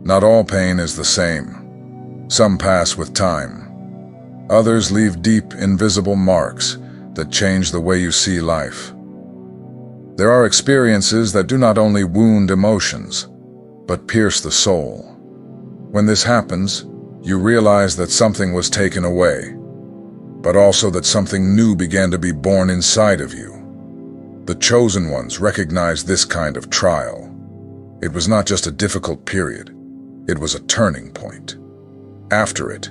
Not all pain is the same. Some pass with time. Others leave deep, invisible marks that change the way you see life. There are experiences that do not only wound emotions, but pierce the soul. When this happens, you realize that something was taken away, but also that something new began to be born inside of you. The chosen ones recognized this kind of trial. It was not just a difficult period, it was a turning point. After it,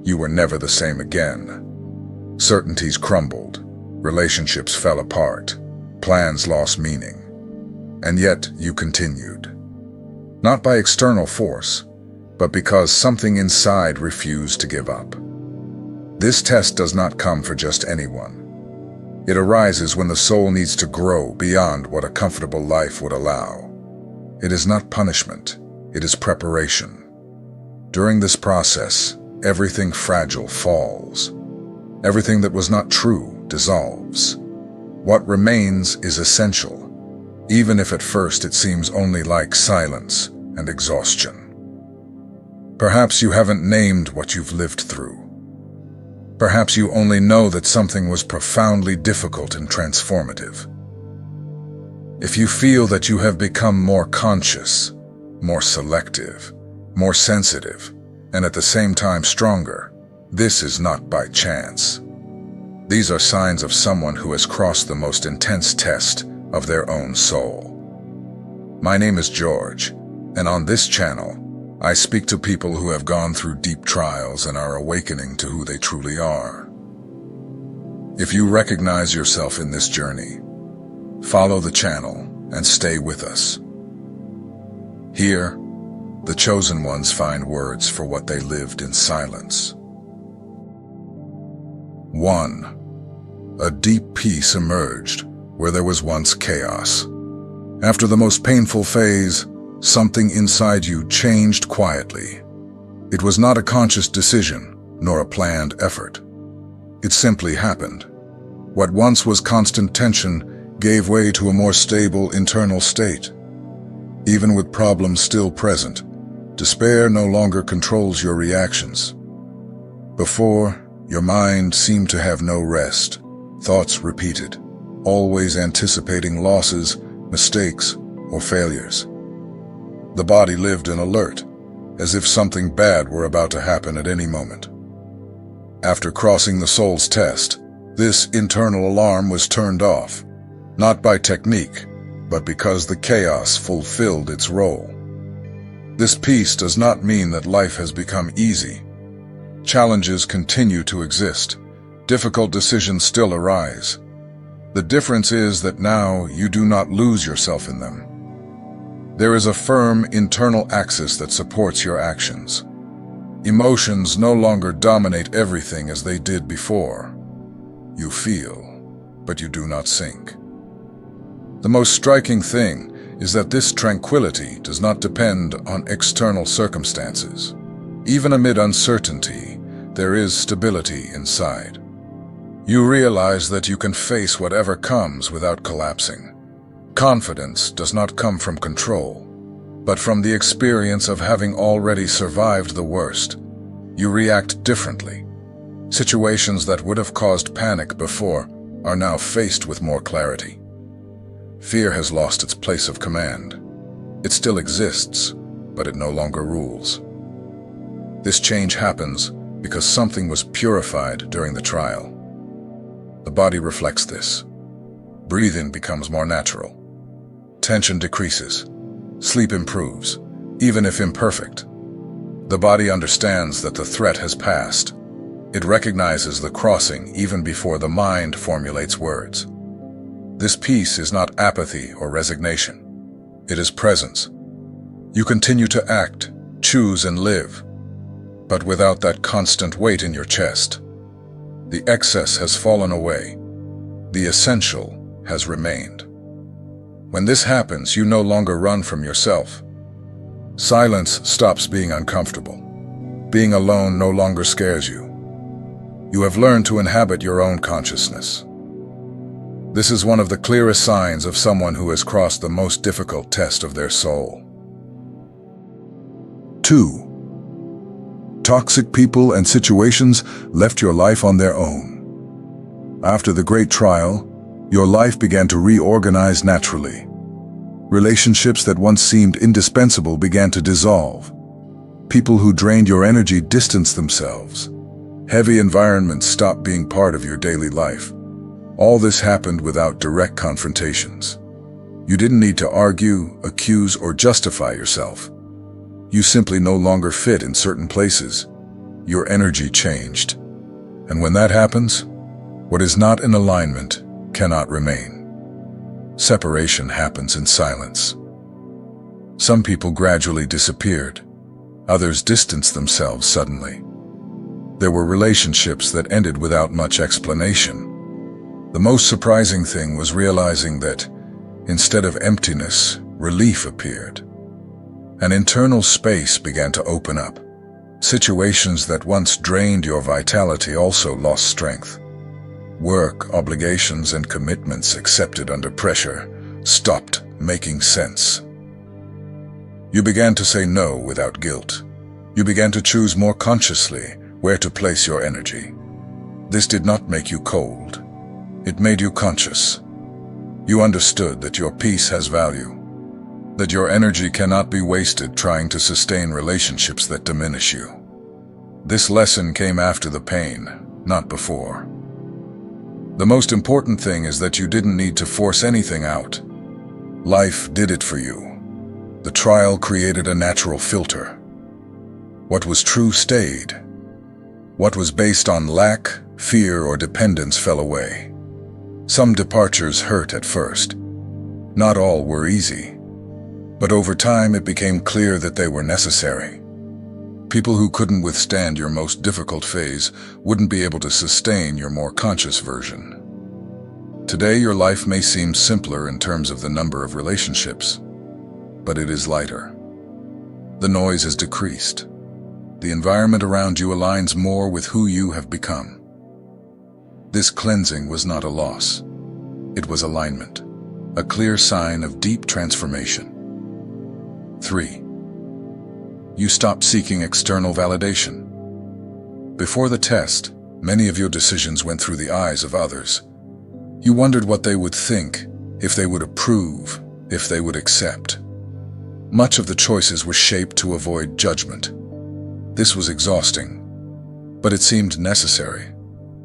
you were never the same again. Certainties crumbled, relationships fell apart, plans lost meaning. And yet you continued. Not by external force, but because something inside refused to give up. This test does not come for just anyone. It arises when the soul needs to grow beyond what a comfortable life would allow. It is not punishment, it is preparation. During this process, everything fragile falls. Everything that was not true dissolves. What remains is essential, even if at first it seems only like silence and exhaustion. Perhaps you haven't named what you've lived through. Perhaps you only know that something was profoundly difficult and transformative. If you feel that you have become more conscious, more selective, more sensitive, and at the same time stronger, this is not by chance. These are signs of someone who has crossed the most intense test of their own soul. My name is George, and on this channel, I speak to people who have gone through deep trials and are awakening to who they truly are. If you recognize yourself in this journey, follow the channel and stay with us. Here, the chosen ones find words for what they lived in silence. 1. A deep peace emerged where there was once chaos. After the most painful phase, something inside you changed quietly. It was not a conscious decision, nor a planned effort. It simply happened. What once was constant tension gave way to a more stable internal state. Even with problems still present, despair no longer controls your reactions. Before, your mind seemed to have no rest. Thoughts repeated, always anticipating losses, mistakes, or failures. The body lived in alert, as if something bad were about to happen at any moment. After crossing the soul's test, this internal alarm was turned off, not by technique, but because the chaos fulfilled its role. This peace does not mean that life has become easy. Challenges continue to exist. Difficult decisions still arise. The difference is that now you do not lose yourself in them. There is a firm internal axis that supports your actions. Emotions no longer dominate everything as they did before. You feel, but you do not sink. The most striking thing is that this tranquility does not depend on external circumstances. Even amid uncertainty, there is stability inside. You realize that you can face whatever comes without collapsing. Confidence does not come from control, but from the experience of having already survived the worst. You react differently. Situations that would have caused panic before are now faced with more clarity. Fear has lost its place of command. It still exists, but it no longer rules. This change happens because something was purified during the trial. The body reflects this. Breathing becomes more natural. Tension decreases. Sleep improves, even if imperfect. The body understands that the threat has passed. It recognizes the crossing even before the mind formulates words. This peace is not apathy or resignation. It is presence. You continue to act, choose, and live, but without that constant weight in your chest. The excess has fallen away. The essential has remained. When this happens, you no longer run from yourself. Silence stops being uncomfortable. Being alone no longer scares you. You have learned to inhabit your own consciousness. This is one of the clearest signs of someone who has crossed the most difficult test of their soul. 2. Toxic people and situations left your life on their own. After the great trial, your life began to reorganize naturally. Relationships that once seemed indispensable began to dissolve. People who drained your energy distanced themselves. Heavy environments stopped being part of your daily life. All this happened without direct confrontations. You didn't need to argue, accuse, or justify yourself. You simply no longer fit in certain places. Your energy changed. And when that happens, what is not in alignment cannot remain. Separation happens in silence. Some people gradually disappeared. Others distanced themselves suddenly. There were relationships that ended without much explanation. The most surprising thing was realizing that, instead of emptiness, relief appeared. An internal space began to open up. Situations that once drained your vitality also lost strength. Work, obligations, and commitments accepted under pressure stopped making sense. You began to say no without guilt. You began to choose more consciously where to place your energy. This did not make you cold. It made you conscious. You understood that your peace has value, that your energy cannot be wasted trying to sustain relationships that diminish you. This lesson came after the pain, not before. The most important thing is that you didn't need to force anything out. Life did it for you. The trial created a natural filter. What was true stayed. What was based on lack, fear, or dependence fell away. Some departures hurt at first. Not all were easy. But over time it became clear that they were necessary. People who couldn't withstand your most difficult phase wouldn't be able to sustain your more conscious version. Today your life may seem simpler in terms of the number of relationships, but it is lighter. The noise is decreased. The environment around you aligns more with who you have become. This cleansing was not a loss. It was alignment, a clear sign of deep transformation. 3. You stopped seeking external validation. Before the test, many of your decisions went through the eyes of others. You wondered what they would think, if they would approve, if they would accept. Much of the choices were shaped to avoid judgment. This was exhausting, but it seemed necessary.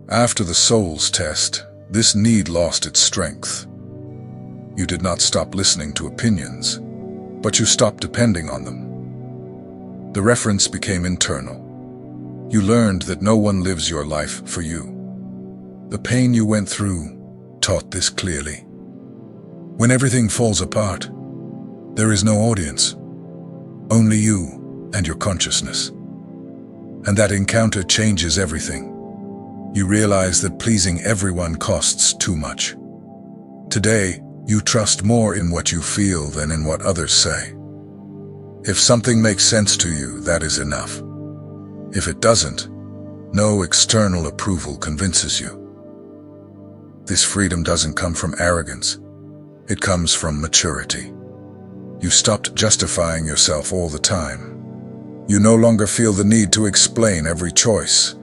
After the soul's test, this need lost its strength. You did not stop listening to opinions, but you stopped depending on them. The reference became internal. You learned that no one lives your life for you. The pain you went through taught this clearly. When everything falls apart, there is no audience, only you and your consciousness. And that encounter changes everything. You realize that pleasing everyone costs too much. Today, you trust more in what you feel than in what others say. If something makes sense to you, that is enough. If it doesn't, no external approval convinces you. This freedom doesn't come from arrogance. It comes from maturity. You stopped justifying yourself all the time. You no longer feel the need to explain every choice.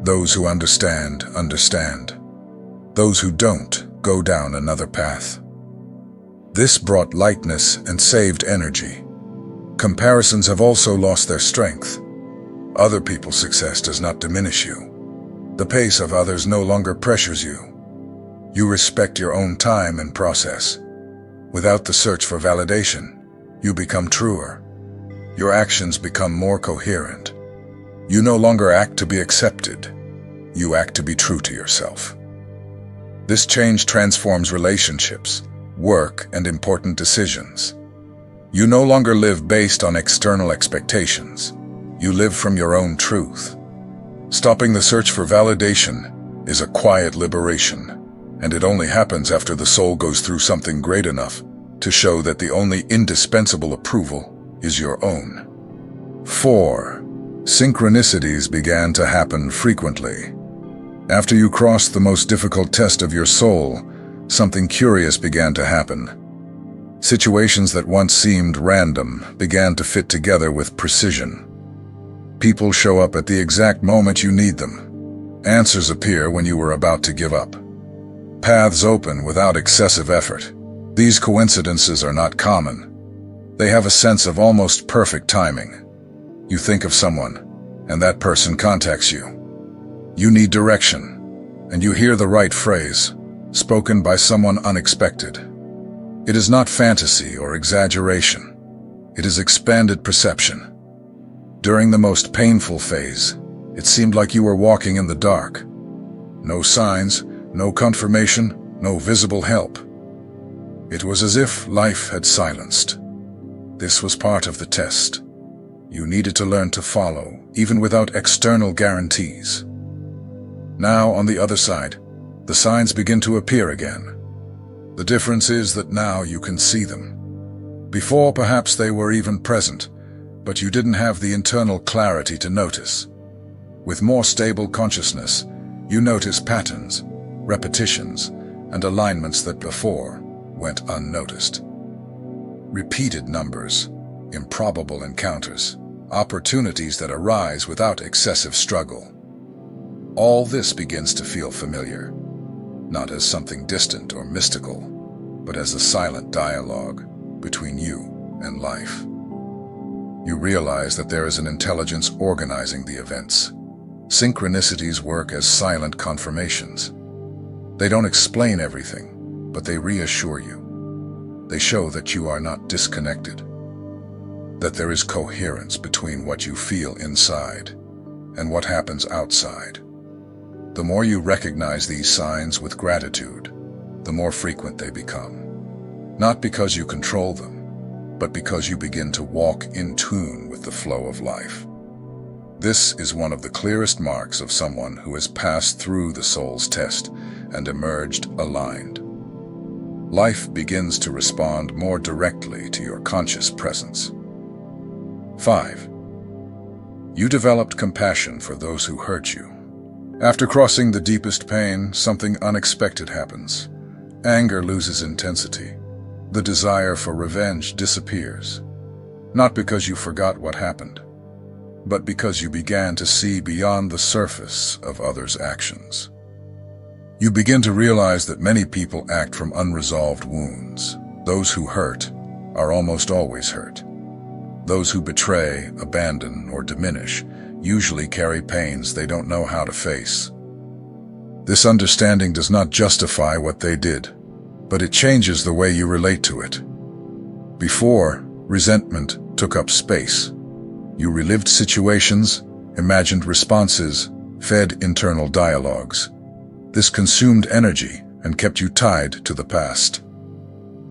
Those who understand, understand. Those who don't, go down another path. This brought lightness and saved energy. Comparisons have also lost their strength. Other people's success does not diminish you. The pace of others no longer pressures you. You respect your own time and process. Without the search for validation, you become truer. Your actions become more coherent. You no longer act to be accepted. You act to be true to yourself. This change transforms relationships, work, and important decisions. You no longer live based on external expectations. You live from your own truth. Stopping the search for validation is a quiet liberation, and it only happens after the soul goes through something great enough to show that the only indispensable approval is your own. 4. Synchronicities began to happen frequently. After you crossed the most difficult test of your soul, something curious began to happen. Situations that once seemed random began to fit together with precision. People show up at the exact moment you need them. Answers appear when you were about to give up. Paths open without excessive effort. These coincidences are not common. They have a sense of almost perfect timing. You think of someone, and that person contacts you. You need direction, and you hear the right phrase, spoken by someone unexpected. It is not fantasy or exaggeration. It is expanded perception. During the most painful phase, it seemed like you were walking in the dark. No signs, no confirmation, no visible help. It was as if life had silenced. This was part of the test. You needed to learn to follow, even without external guarantees. Now, on the other side, the signs begin to appear again. The difference is that now you can see them. Before, perhaps they were even present, but you didn't have the internal clarity to notice. With more stable consciousness, you notice patterns, repetitions, and alignments that before went unnoticed. Repeated numbers, improbable encounters, opportunities that arise without excessive struggle. All this begins to feel familiar, not as something distant or mystical, but as a silent dialogue between you and life. You realize that there is an intelligence organizing the events. Synchronicities work as silent confirmations. They don't explain everything, but they reassure you. They show that you are not disconnected, that there is coherence between what you feel inside and what happens outside. The more you recognize these signs with gratitude, the more frequent they become. Not because you control them, but because you begin to walk in tune with the flow of life. This is one of the clearest marks of someone who has passed through the soul's test and emerged aligned. Life begins to respond more directly to your conscious presence. 5. You developed compassion for those who hurt you. After crossing the deepest pain, something unexpected happens. Anger loses intensity. The desire for revenge disappears. Not because you forgot what happened, but because you began to see beyond the surface of others' actions. You begin to realize that many people act from unresolved wounds. Those who hurt are almost always hurt. Those who betray, abandon, or diminish usually carry pains they don't know how to face. This understanding does not justify what they did, but it changes the way you relate to it. Before, resentment took up space. You relived situations, imagined responses, fed internal dialogues. This consumed energy and kept you tied to the past.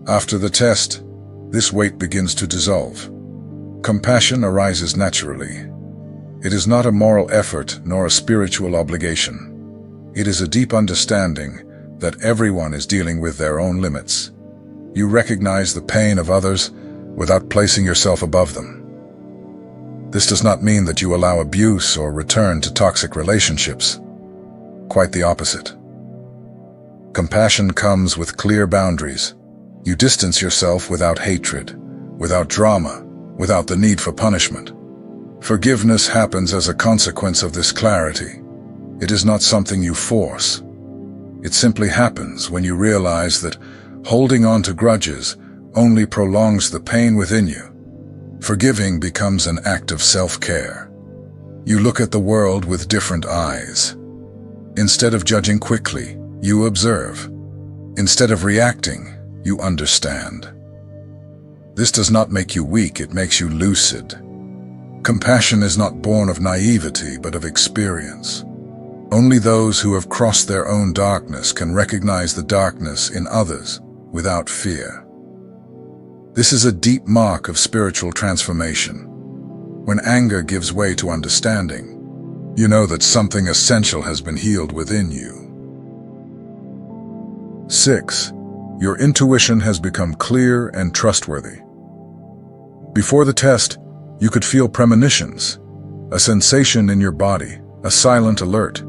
After the test, this weight begins to dissolve. Compassion arises naturally. It is not a moral effort nor a spiritual obligation. It is a deep understanding that everyone is dealing with their own limits. You recognize the pain of others without placing yourself above them. This does not mean that you allow abuse or return to toxic relationships. Quite the opposite. Compassion comes with clear boundaries. You distance yourself without hatred, without drama, without the need for punishment. Forgiveness happens as a consequence of this clarity. It is not something you force. It simply happens when you realize that holding on to grudges only prolongs the pain within you. Forgiving becomes an act of self-care. You look at the world with different eyes. Instead of judging quickly, you observe. Instead of reacting, you understand. This does not make you weak, it makes you lucid. Compassion is not born of naivety, but of experience. Only those who have crossed their own darkness can recognize the darkness in others without fear. This is a deep mark of spiritual transformation. When anger gives way to understanding, you know that something essential has been healed within you. 6. Your intuition has become clear and trustworthy. Before the test, you could feel premonitions, a sensation in your body, a silent alert,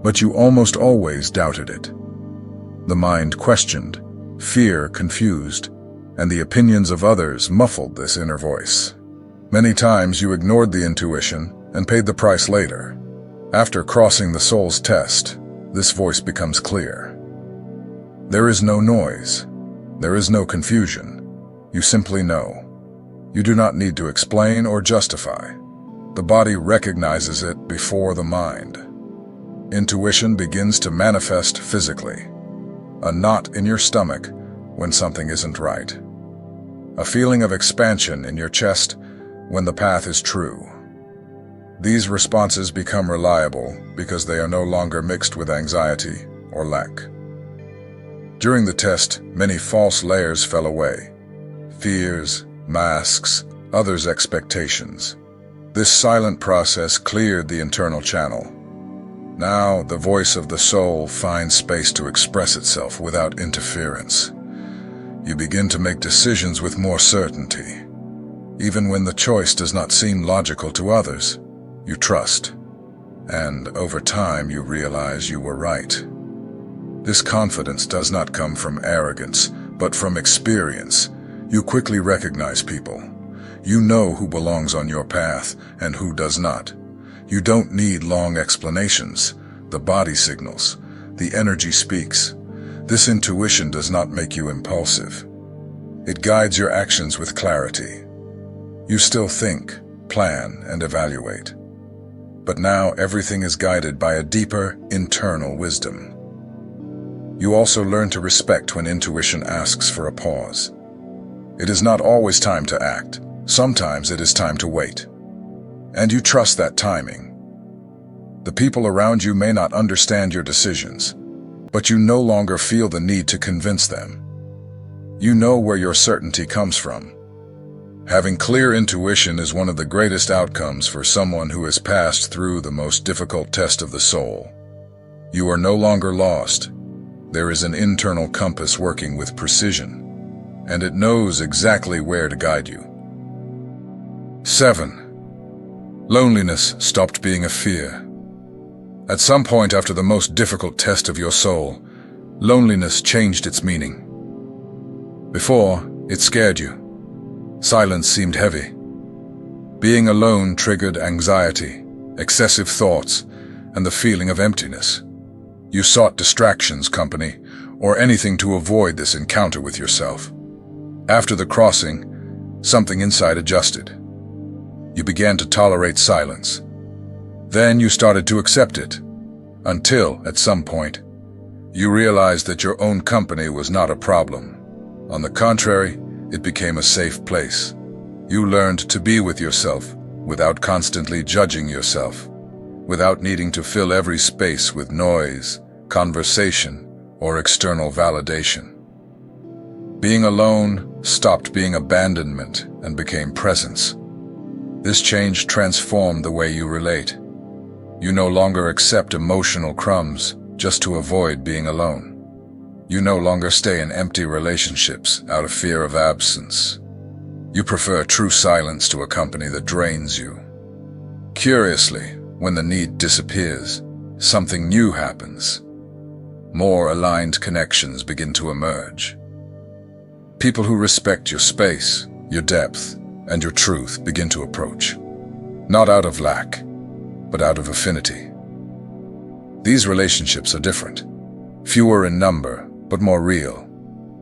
but you almost always doubted it. The mind questioned, fear confused, and the opinions of others muffled this inner voice. Many times you ignored the intuition and paid the price later. After crossing the soul's test, this voice becomes clear. There is no noise. There is no confusion. You simply know. You do not need to explain or justify. The body recognizes it before the mind. Intuition begins to manifest physically. A knot in your stomach when something isn't right. A feeling of expansion in your chest when the path is true. These responses become reliable because they are no longer mixed with anxiety or lack. During the test, many false layers fell away. Fears, masks, others' expectations. This silent process cleared the internal channel. Now, the voice of the soul finds space to express itself without interference. You begin to make decisions with more certainty. Even when the choice does not seem logical to others, you trust. And over time, you realize you were right. This confidence does not come from arrogance, but from experience. You quickly recognize people. You know who belongs on your path and who does not. You don't need long explanations. The body signals. The energy speaks. This intuition does not make you impulsive. It guides your actions with clarity. You still think, plan, and evaluate. But now everything is guided by a deeper, internal wisdom. You also learn to respect when intuition asks for a pause. It is not always time to act. Sometimes it is time to wait. And you trust that timing. The people around you may not understand your decisions, but you no longer feel the need to convince them. You know where your certainty comes from. Having clear intuition is one of the greatest outcomes for someone who has passed through the most difficult test of the soul. You are no longer lost. There is an internal compass working with precision, and it knows exactly where to guide you. 7. Loneliness stopped being a fear. At some point after the most difficult test of your soul, loneliness changed its meaning. Before, it scared you. Silence seemed heavy. Being alone triggered anxiety, excessive thoughts, and the feeling of emptiness. You sought distractions, company, or anything to avoid this encounter with yourself. After the crossing, something inside adjusted. You began to tolerate silence. Then you started to accept it, until, at some point, you realized that your own company was not a problem. On the contrary, it became a safe place. You learned to be with yourself without constantly judging yourself, without needing to fill every space with noise, conversation, or external validation. Being alone stopped being abandonment and became presence. This change transformed the way you relate. You no longer accept emotional crumbs just to avoid being alone. You no longer stay in empty relationships out of fear of absence. You prefer true silence to a company that drains you. Curiously, when the need disappears, something new happens. More aligned connections begin to emerge. People who respect your space, your depth, and your truth begin to approach. Not out of lack, but out of affinity. These relationships are different. Fewer in number, but more real.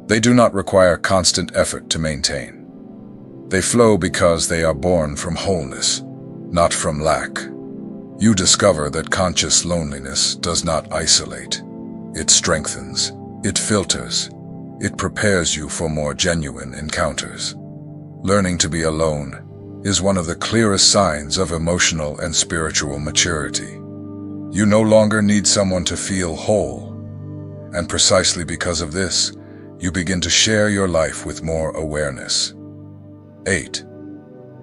They do not require constant effort to maintain. They flow because they are born from wholeness, not from lack. You discover that conscious loneliness does not isolate. It strengthens, it filters, it prepares you for more genuine encounters. Learning to be alone is one of the clearest signs of emotional and spiritual maturity. You no longer need someone to feel whole. And precisely because of this, you begin to share your life with more awareness. 8.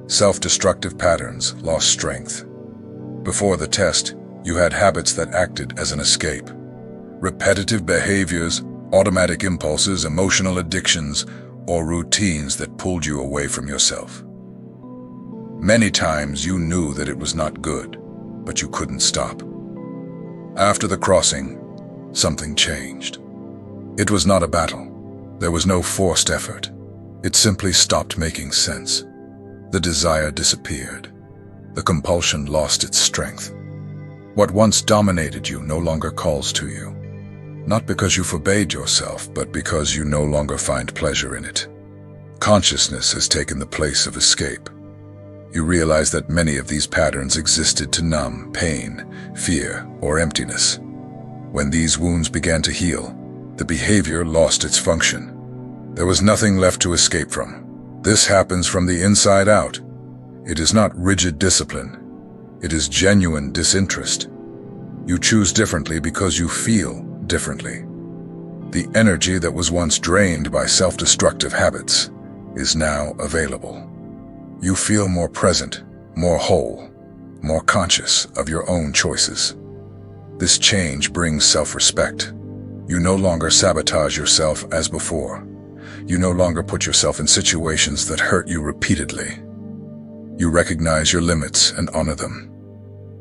Self-destructive patterns lost strength. Before the test, you had habits that acted as an escape. Repetitive behaviors, automatic impulses, emotional addictions, or routines that pulled you away from yourself. Many times you knew that it was not good, but you couldn't stop. After the crossing, something changed. It was not a battle. There was no forced effort. It simply stopped making sense. The desire disappeared. The compulsion lost its strength. What once dominated you no longer calls to you. Not because you forbade yourself, but because you no longer find pleasure in it. Consciousness has taken the place of escape. You realize that many of these patterns existed to numb pain, fear, or emptiness. When these wounds began to heal, the behavior lost its function. There was nothing left to escape from. This happens from the inside out. It is not rigid discipline. It is genuine disinterest. You choose differently because you feel differently. The energy that was once drained by self-destructive habits is now available. You feel more present, more whole, more conscious of your own choices. This change brings self-respect. You no longer sabotage yourself as before. You no longer put yourself in situations that hurt you repeatedly. You recognize your limits and honor them.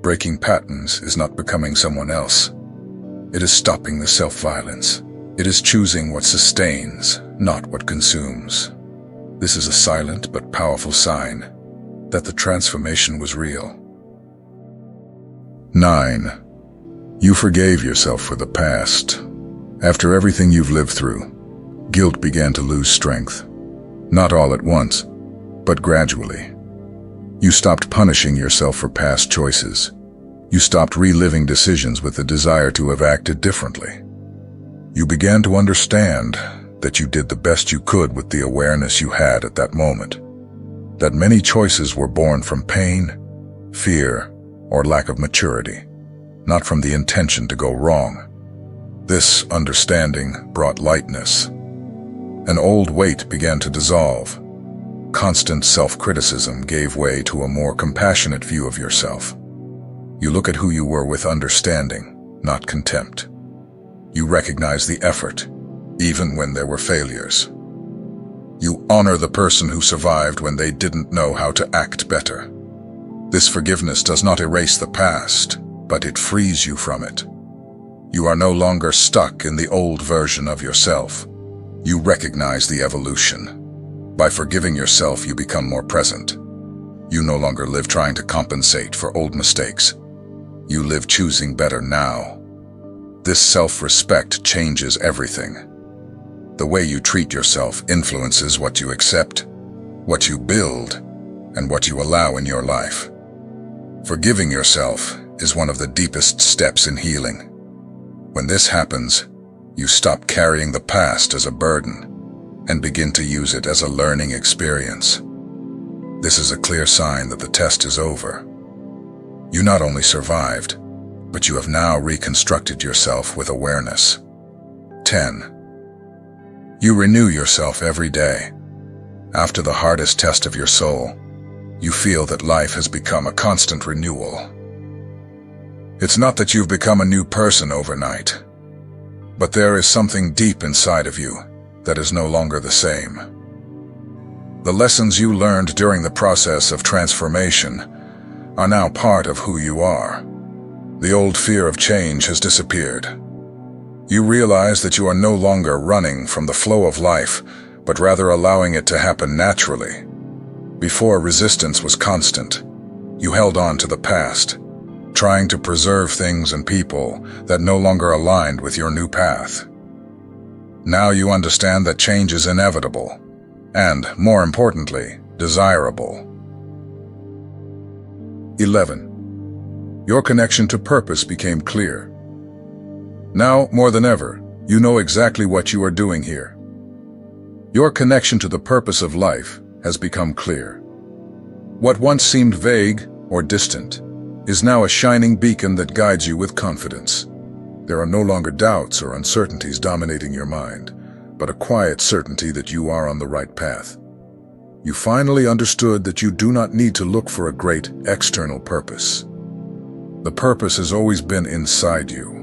Breaking patterns is not becoming someone else. It is stopping the self-violence. It is choosing what sustains, not what consumes. This is a silent but powerful sign that the transformation was real. 9. You forgave yourself for the past. After everything you've lived through, guilt began to lose strength. Not all at once, but gradually. You stopped punishing yourself for past choices. You stopped reliving decisions with the desire to have acted differently. You began to understand that you did the best you could with the awareness you had at that moment. That many choices were born from pain, fear, or lack of maturity, not from the intention to go wrong. This understanding brought lightness. An old weight began to dissolve. Constant self-criticism gave way to a more compassionate view of yourself. You look at who you were with understanding, not contempt. You recognize the effort, even when there were failures. You honor the person who survived when they didn't know how to act better. This forgiveness does not erase the past, but it frees you from it. You are no longer stuck in the old version of yourself. You recognize the evolution. By forgiving yourself, you become more present. You no longer live trying to compensate for old mistakes. You live choosing better now. This self-respect changes everything. The way you treat yourself influences what you accept, what you build, and what you allow in your life. Forgiving yourself is one of the deepest steps in healing. When this happens, you stop carrying the past as a burden and begin to use it as a learning experience. This is a clear sign that the test is over. You not only survived, but you have now reconstructed yourself with awareness. 10. You renew yourself every day. After the hardest test of your soul, you feel that life has become a constant renewal. It's not that you've become a new person overnight, but there is something deep inside of you that is no longer the same. The lessons you learned during the process of transformation are now part of who you are. The old fear of change has disappeared. You realize that you are no longer running from the flow of life, but rather allowing it to happen naturally. Before, resistance was constant. You held on to the past, trying to preserve things and people that no longer aligned with your new path. Now you understand that change is inevitable, and, more importantly, desirable. 11. Your connection to purpose became clear. Now, more than ever, you know exactly what you are doing here. Your connection to the purpose of life has become clear. What once seemed vague or distant is now a shining beacon that guides you with confidence. There are no longer doubts or uncertainties dominating your mind, but a quiet certainty that you are on the right path. You finally understood that you do not need to look for a great external purpose. The purpose has always been inside you.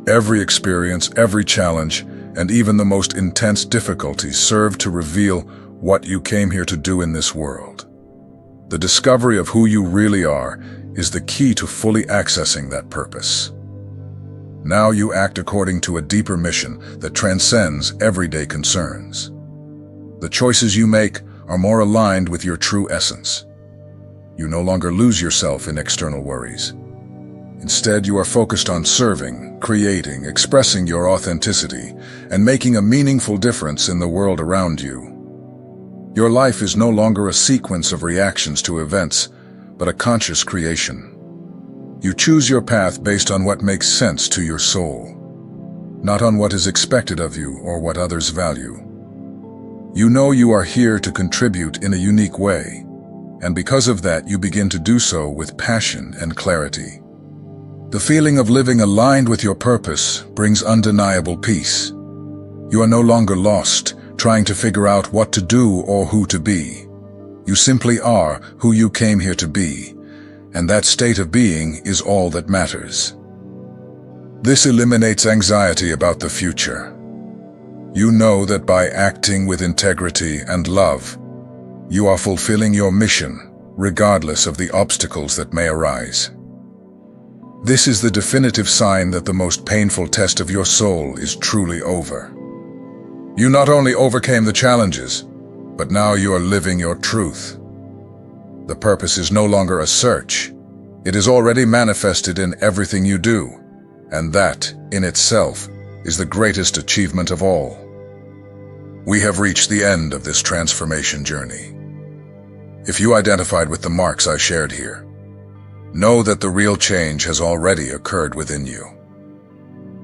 Every experience, every challenge, and even the most intense difficulties serve to reveal what you came here to do in this world. The discovery of who you really are is the key to fully accessing that purpose. Now you act according to a deeper mission that transcends everyday concerns. The choices you make are more aligned with your true essence. You no longer lose yourself in external worries. Instead, you are focused on serving, creating, expressing your authenticity, and making a meaningful difference in the world around you. Your life is no longer a sequence of reactions to events, but a conscious creation. You choose your path based on what makes sense to your soul, not on what is expected of you or what others value. You know you are here to contribute in a unique way, and because of that you begin to do so with passion and clarity. The feeling of living aligned with your purpose brings undeniable peace. You are no longer lost, trying to figure out what to do or who to be. You simply are who you came here to be, and that state of being is all that matters. This eliminates anxiety about the future. You know that by acting with integrity and love, you are fulfilling your mission, regardless of the obstacles that may arise. This is the definitive sign that the most painful test of your soul is truly over. You not only overcame the challenges, but now you are living your truth. The purpose is no longer a search. It is already manifested in everything you do, and that, in itself, is the greatest achievement of all. We have reached the end of this transformation journey. If you identified with the marks I shared here, know that the real change has already occurred within you.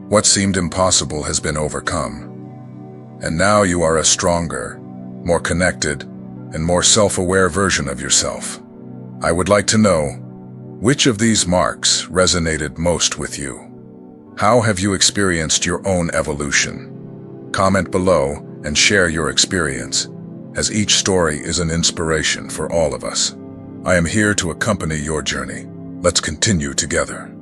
What seemed impossible has been overcome, and now you are a stronger, more connected, and more self-aware version of yourself. I would like to know, which of these marks resonated most with you? How have you experienced your own evolution? Comment below and share your experience, as each story is an inspiration for all of us. I am here to accompany your journey. Let's continue together.